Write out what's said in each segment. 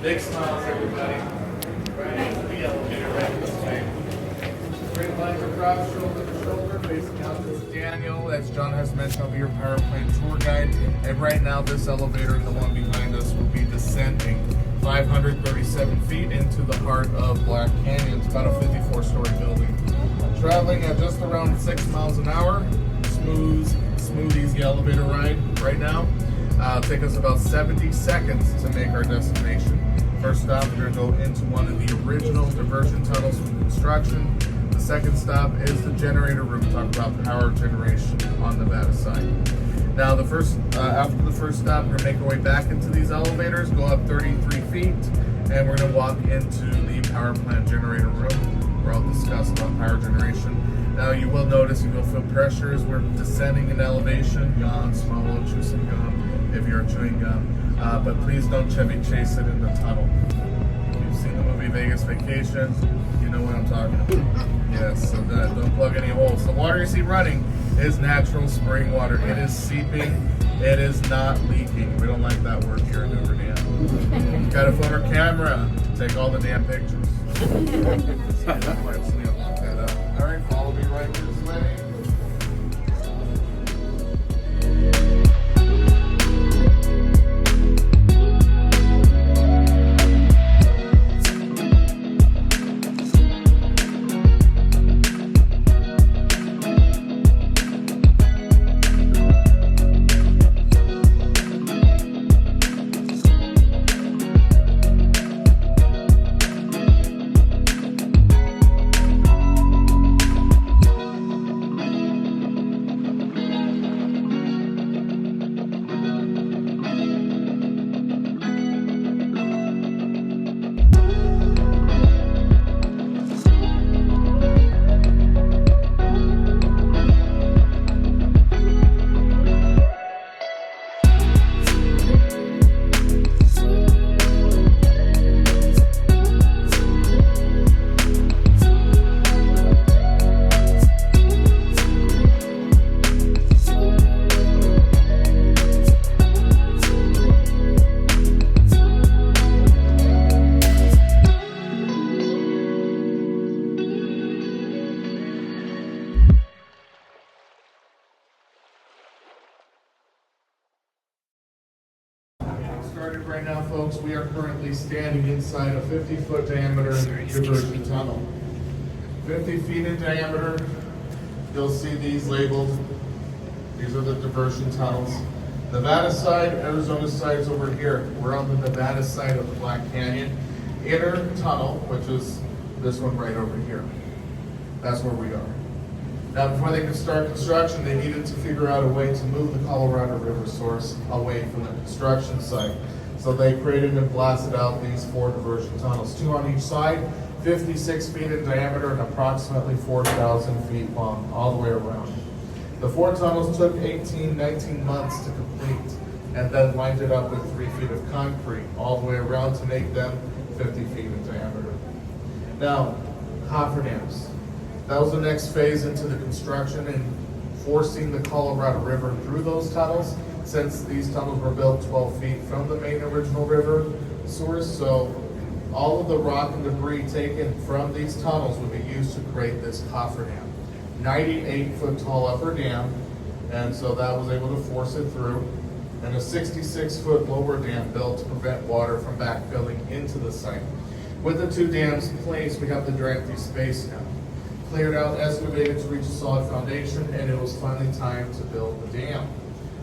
Big smiles, everybody. Right into the elevator, right this way. Straight lines across, shoulder to shoulder, facing out. This is Daniel, as John has mentioned, I'll be your power plant tour guide. And right now, this elevator and the one behind us will be descending 537 feet into the heart of Black Canyon. It's about a 54-story building. Traveling at just around 6 miles an hour. Smooth, easy elevator ride right now. It'll take us about 70 seconds to make our destination. First stop, we're going to go into one of the original diversion tunnels from construction. The second stop is the generator room, talk about power generation on the Nevada side. Now, after the first stop, we're going to make our way back into these elevators, go up 33 feet, and we're going to walk into the power plant generator room, where I'll discuss about power generation. Now, you will notice, you will feel pressure as we're descending in elevation. Yawn, swallow, chew some gum if you're chewing gum. But please don't Chevy Chase it in the tunnel. If you've seen the movie Vegas Vacation, you know what I'm talking about. Yes, so don't plug any holes. The water you see running is natural spring water. It is seeping. It is not leaking. We don't like that word here in Hoover Dam. Got a phone or camera. Take all the damn pictures. All right, follow me right this way. Started right now, folks. We are currently standing inside a 50-foot diameter diversion tunnel. 50 feet in diameter. You'll see these labeled. These are the diversion tunnels. Nevada side, Arizona side is over here. We're on the Nevada side of the Black Canyon. Inner tunnel, which is this one right over here. That's where we are. Now, before they could start construction, they needed to figure out a way to move the Colorado River source away from the construction site. So they created and blasted out these 4 diversion tunnels, 2 on each side, 56 feet in diameter and approximately 4,000 feet long, all the way around. The 4 tunnels took 19 months to complete, and then lined it up with 3 feet of concrete all the way around to make them 50 feet in diameter. Now, cofferdams. That was the next phase into the construction and forcing the Colorado River through those tunnels, since these tunnels were built 12 feet from the main original river source. So all of the rock and debris taken from these tunnels would be used to create this cofferdam. 98-foot tall upper dam, and so that was able to force it through, and a 66-foot lower dam built to prevent water from backfilling into the site. With the 2 dams in place, we have the dry empty space now. Cleared out, excavated to reach a solid foundation, and it was finally time to build the dam.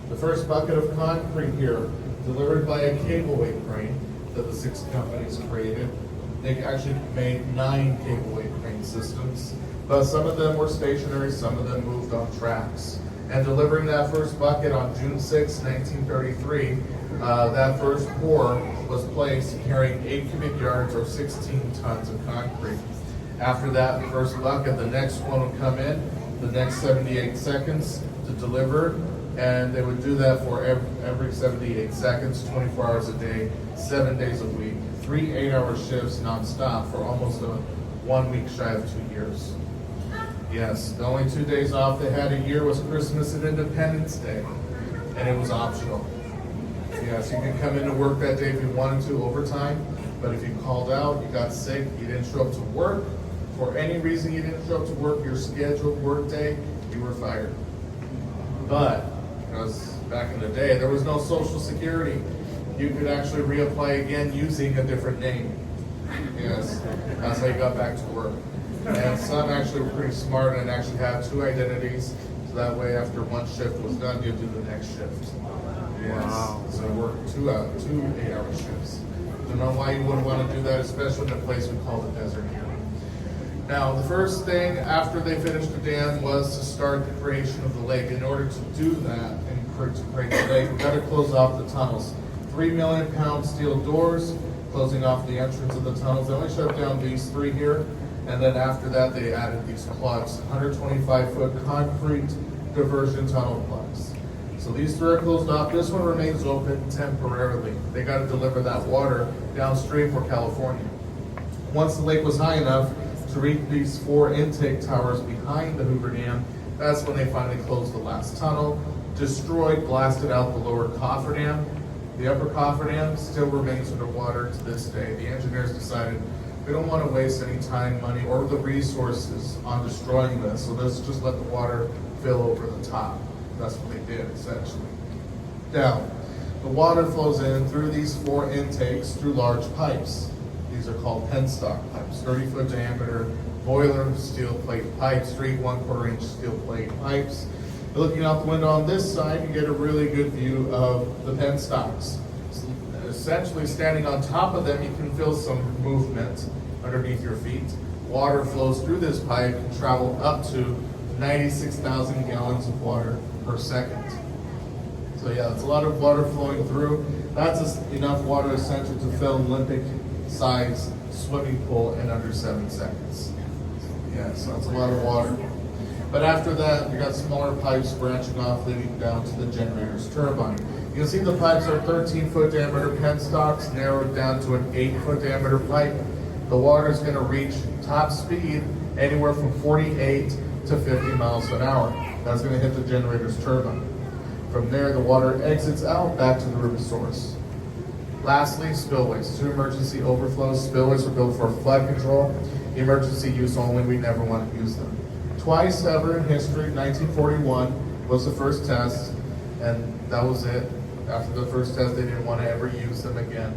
The first bucket of concrete here, delivered by a cable-weight crane that the 6 companies created. They actually made 9 cable-weight crane systems, but some of them were stationary, some of them moved on tracks. And delivering that first bucket on June 6, 1933, that first pour was placed carrying 8 cubic yards or 16 tons of concrete. After that first bucket, the next one would come in, the next 78 seconds to deliver, and they would do that for every 78 seconds, 24 hours a day, 7 days a week, 3 8-hour shifts nonstop for almost 1 week shy of 2 years. Yes, the only 2 days off they had a year was Christmas and Independence Day, and it was optional. Yes, you can come into work that day if you wanted to overtime, but if you called out, you got sick, you didn't show up to work, for any reason you didn't show up to work, your scheduled work day, you were fired. But, because back in the day, there was no Social Security. You could actually reapply again using a different name. Yes, that's how you got back to work. And some actually were pretty smart and actually had 2 identities, so that way after one shift was done, you do the next shift. Yes, wow. So work 2 8-hour shifts. Don't know why you wouldn't want to do that, especially in a place we call the desert here. Now, the first thing after they finished the dam was to start the creation of the lake. In order to do that and to create the lake, we've got to close off the tunnels. 3 million pound steel doors closing off the entrance of the tunnels. They only shut down these 3 here, and then after that they added these plugs, 125-foot concrete diversion tunnel plugs. So these 3 are closed off. This one remains open temporarily. They got to deliver that water downstream for California. Once the lake was high enough to reach these 4 intake towers behind the Hoover Dam, that's when they finally closed the last tunnel, destroyed, blasted out the lower coffer dam. The upper coffer dam still remains underwater to this day. The engineers decided we don't want to waste any time, money, or the resources on destroying this, so let's just let the water fill over the top. That's what they did, essentially. Now, the water flows in through these 4 intakes through large pipes. These are called penstock pipes, 30-foot diameter, boiler steel plate pipes, straight 1/4 inch steel plate pipes. Looking out the window on this side, you get a really good view of the penstocks. Essentially, standing on top of them, you can feel some movement underneath your feet. Water flows through this pipe and travel up to 96,000 gallons of water per second. So yeah, it's a lot of water flowing through. That's enough water essential to fill an Olympic-sized swimming pool in under 7 seconds. Yeah, so that's a lot of water. But after that, you got smaller pipes branching off, leading down to the generator's turbine. You can see the pipes are 13-foot diameter penstocks, narrowed down to an 8-foot diameter pipe. The water is going to reach top speed anywhere from 48 to 50 miles an hour. That's going to hit the generator's turbine. From there, the water exits out back to the river source. Lastly, spillways. 2 emergency overflows. Spillways are built for flood control. Emergency use only. We never want to use them. Twice ever in history, 1941 was the first test, and that was it. After the first test, they didn't want to ever use them again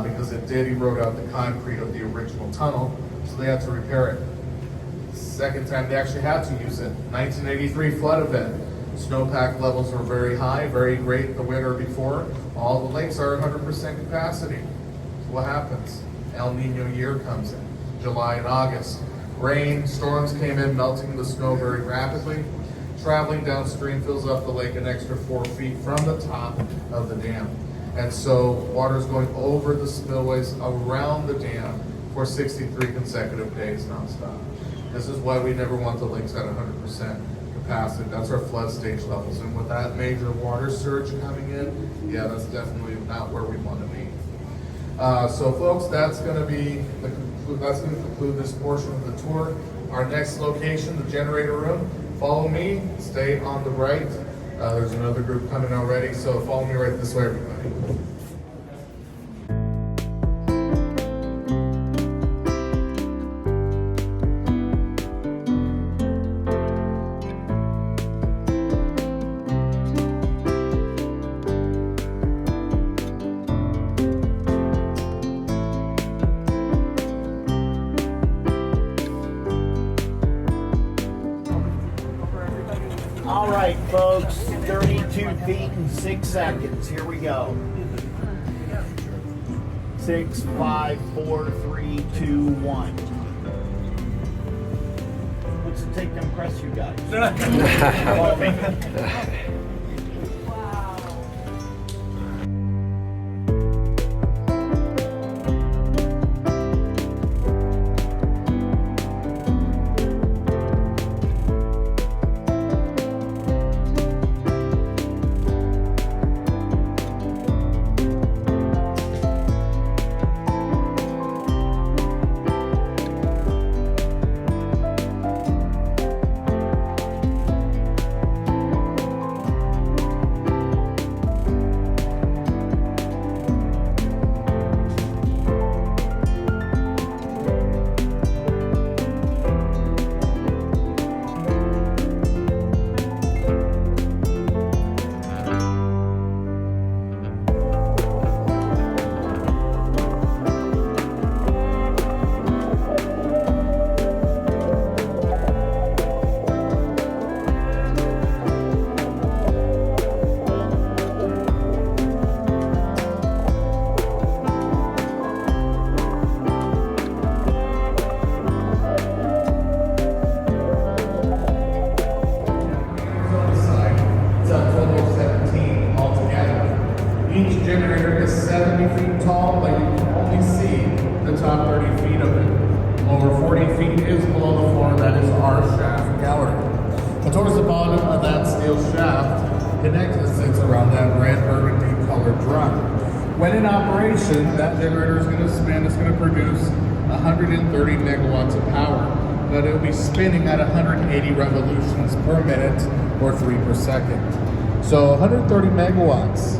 because it did erode out the concrete of the original tunnel, so they had to repair it. Second time they actually had to use it, 1983 flood event. Snowpack levels were very high, very great the winter before. All the lakes are 100% capacity. So what happens? El Nino year comes in, July and August. Rain, storms came in, melting the snow very rapidly. Traveling downstream fills up the lake an extra 4 feet from the top of the dam. And so water is going over the spillways around the dam for 63 consecutive days nonstop. This is why we never want the lakes at 100% capacity. That's our flood stage levels. And with that major water surge coming in, yeah, that's definitely not where we want to be. So folks, that's going to conclude this portion of the tour. Our next location, the generator room. Follow me, stay on the right. There's another group coming already, so follow me right this way, everybody. All right, folks, 32 feet in 6 seconds. Here we go. 6, 5, 4, 3, 2, 1. What's it take to impress you guys? Follow me. top 30 feet of it. Over 40 feet is below the floor, that is our shaft gallery. But towards the bottom of that steel shaft, connected sits around that red burgundy colored drum. When in operation, that generator is going to spin, it's going to produce 130 megawatts of power. But it'll be spinning at 180 revolutions per minute or 3 per second. So 130 megawatts,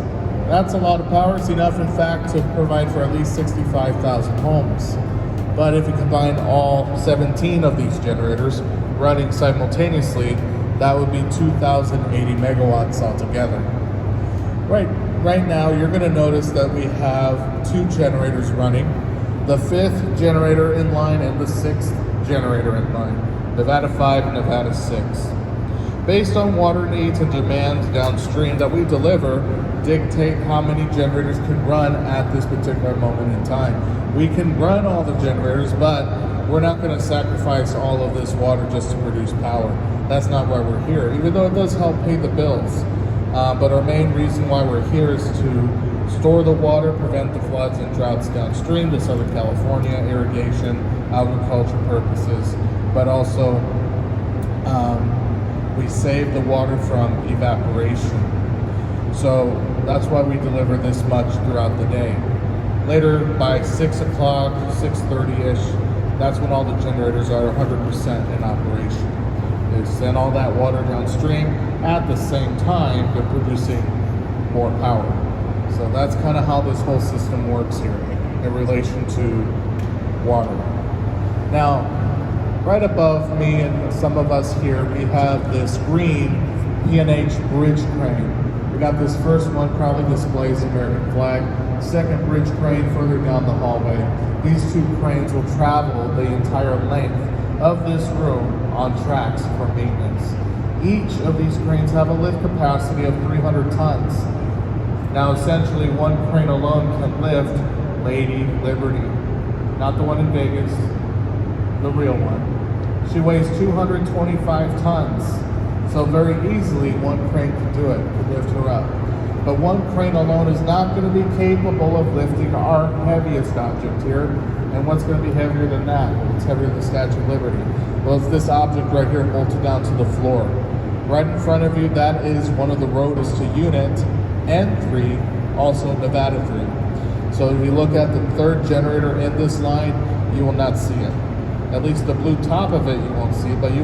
that's a lot of power. It's enough, in fact, to provide for at least 65,000 homes. But if you combine all 17 of these generators running simultaneously, that would be 2,080 megawatts altogether. Right now, you're going to notice that we have 2 generators running, the 5th generator in line and the 6th generator in line, Nevada 5 and Nevada 6. Based on water needs and demands downstream that we deliver, dictate how many generators can run at this particular moment in time. We can run all the generators, but we're not going to sacrifice all of this water just to produce power. That's not why we're here, even though it does help pay the bills. But our main reason why we're here is to store the water, prevent the floods and droughts downstream to Southern California, irrigation, agriculture purposes, but also we save the water from evaporation. So that's why we deliver this much throughout the day. Later, by 6 o'clock, 6:30-ish, that's when all the generators are 100% in operation. They send all that water downstream. At the same time, they're producing more power. So that's kind of how this whole system works here in relation to water. Now, right above me and some of us here, we have this green P&H bridge crane. We got this first one proudly displays the American flag. Second bridge crane further down the hallway. These 2 cranes will travel the entire length of this room on tracks for maintenance. Each of these cranes have a lift capacity of 300 tons. Now essentially one crane alone can lift Lady Liberty, not the one in Vegas, the real one. She weighs 225 tons, so very easily one crane can do it, can lift her up. But one crane alone is not going to be capable of lifting our heaviest object here. And what's going to be heavier than that? It's heavier than the Statue of Liberty. Well, it's this object right here bolted down to the floor. Right in front of you, that is one of the rotors to unit N3, also Nevada 3. So if you look at the 3rd generator in this line, you will not see it. At least the blue top of it you won't see, but you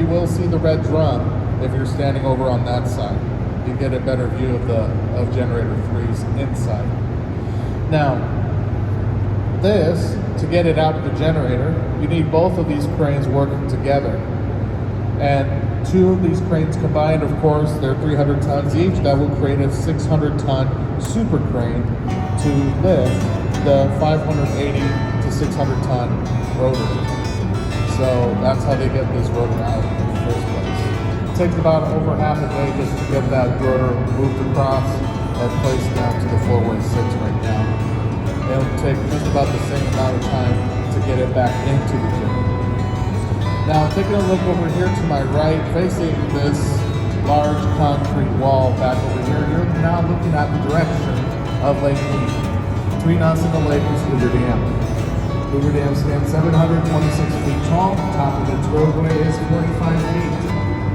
will see the red drum if you're standing over on that side. You get a better view of generator 3's inside. Now, this, to get it out of the generator, you need both of these cranes working together. And 2 of these cranes combined, of course, they're 300 tons each. That will create a 600-ton super crane to lift the 580 to 600-ton rotor. So that's how they get this rotor out in the first place. It takes about over half a day just to get that rotor moved across and placed down to the floor where it sits right now. It'll take just about the same amount of time to get it back into the generator. Now, taking a look over here to my right, facing this large concrete wall back over here, you're now looking at the direction of Lake Mead. Between us and the lake is Hoover Dam. Hoover Dam stands 726 feet tall. The top of its roadway is 45 feet.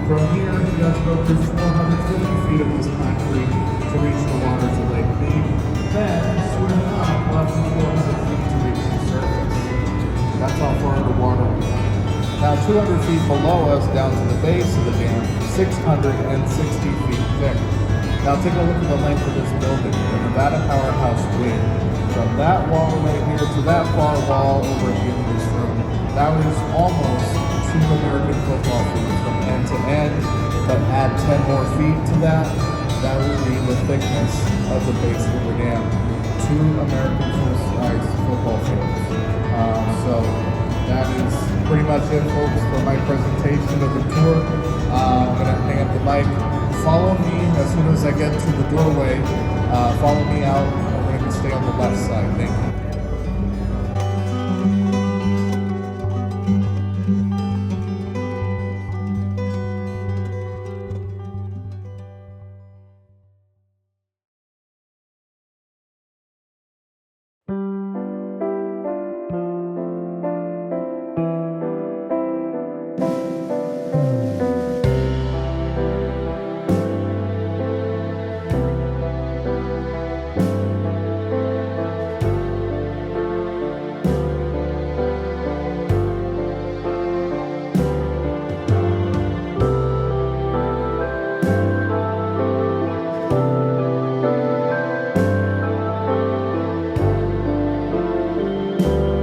From here, you have to go through 450 feet of this concrete to reach the waters of Lake Mead. Then, swim up less than 400 feet to reach the surface. That's how far underwater we are. Now 200 feet below us, down to the base of the dam, 660 feet thick. Now take a look at the length of this building, the Nevada Powerhouse Wing. From that wall right here to that far wall over here in this room, that was almost 2 American football fields from end to end. But add 10 more feet to that, that would be the thickness of the base of the dam. 2 American full-size football fields. So that is pretty much it, folks, for my presentation of the tour. I'm going to hang up the mic. Follow me as soon as I get to the doorway. Follow me out. We're going to stay on the left side. Thank you. Thank you.